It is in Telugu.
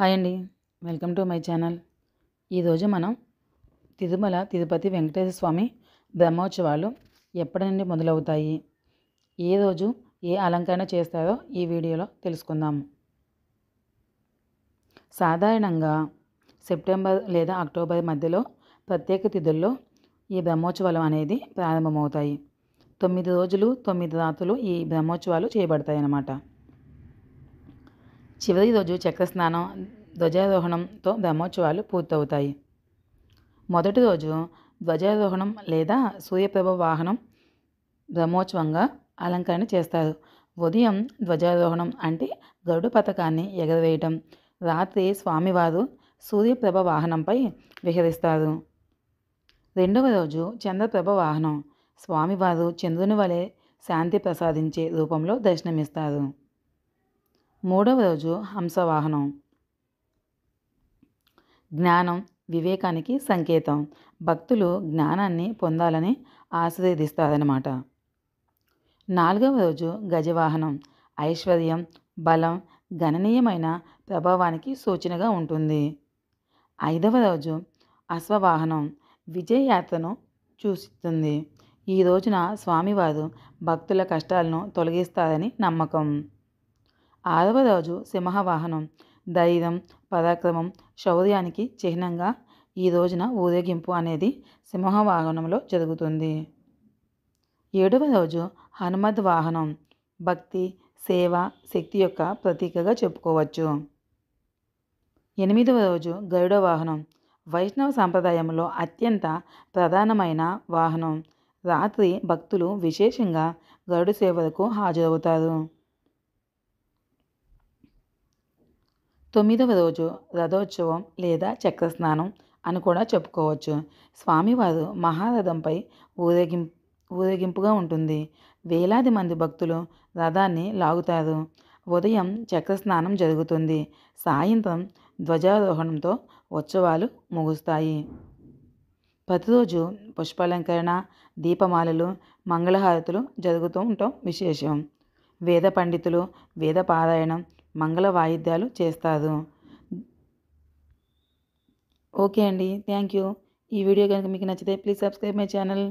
హాయ్ అండి, వెల్కమ్ టు మై ఛానల్. ఈరోజు మనం తిరుమల తిరుపతి వెంకటేశ్వర స్వామి బ్రహ్మోత్సవాలు ఎప్పటి నుండి మొదలవుతాయి, ఏ రోజు ఏ అలంకరణ చేస్తారో ఈ వీడియోలో తెలుసుకుందాం. సాధారణంగా సెప్టెంబర్ లేదా అక్టోబర్ మధ్యలో ప్రత్యేక తిథుల్లో ఈ బ్రహ్మోత్సవాలు అనేది ప్రారంభమవుతాయి. 9 రోజులు 9 రాత్రులు ఈ బ్రహ్మోత్సవాలు చేయబడతాయి అన్నమాట. చివరి రోజు చక్రస్నానం, ధ్వజారోహణంతో బ్రహ్మోత్సవాలు పూర్తవుతాయి. మొదటి రోజు ధ్వజారోహణం లేదా సూర్యప్రభ వాహనం బ్రహ్మోత్సవంగా అలంకరణ చేస్తారు. ఉదయం ధ్వజారోహణం అంటే గరుడ పతాకాన్ని ఎగరవేయటం. రాత్రి స్వామివారు సూర్యప్రభ వాహనంపై విహరిస్తారు. రెండవ రోజు చంద్రప్రభ వాహనం. స్వామివారు చంద్రుని వలె శాంతి ప్రసాదించే రూపంలో దర్శనమిస్తారు. మూడవ రోజు హంసవాహనం. జ్ఞానం, వివేకానికి సంకేతం. భక్తులు జ్ఞానాన్ని పొందాలని ఆశీర్వదిస్తారన్నమాట. నాలుగవ రోజు గజవాహనం. ఐశ్వర్యం, బలం, గణనీయమైన ప్రభావానికి సూచనగా ఉంటుంది. ఐదవ రోజు అశ్వవాహనం. విజయయాత్రను సూచిస్తుంది. ఈ రోజున స్వామివారు భక్తుల కష్టాలను తొలగిస్తారని నమ్మకం. ఆరవ రోజు సింహవాహనం. ధైర్యం, పరాక్రమం, శౌర్యానికి చిహ్నంగా ఈ రోజున ఊరేగింపు అనేది సింహవాహనంలో జరుగుతుంది. ఏడవ రోజు హనుమద్ వాహనం. భక్తి, సేవ, శక్తి యొక్క ప్రతీకగా చెప్పుకోవచ్చు. ఎనిమిదవ రోజు గరుడ వాహనం. వైష్ణవ సాంప్రదాయంలో అత్యంత ప్రధానమైన వాహనం. రాత్రి భక్తులు విశేషంగా గరుడ సేవలకు హాజరవుతారు. తొమ్మిదవ రోజు రథోత్సవం లేదా చక్రస్నానం అని కూడా చెప్పుకోవచ్చు. స్వామివారు మహారథంపై ఊరేగింపుగా ఉంటుంది. వేలాది మంది భక్తులు రథాన్ని లాగుతారు. ఉదయం చక్రస్నానం జరుగుతుంది. సాయంత్రం ధ్వజారోహణంతో ఉత్సవాలు ముగుస్తాయి. ప్రతిరోజు పుష్పాలంకరణ, దీపమాలలు, మంగళహారతులు జరుగుతూ ఉండటం విశేషం. వేద పండితులు వేద పారాయణం, మంగళ వాయిద్యాలు చేస్తారు. ఓకే అండి, థ్యాంక్ యూ. ఈ వీడియో కనుక మీకు నచ్చితే ప్లీజ్ సబ్స్క్రైబ్ మై ఛానల్.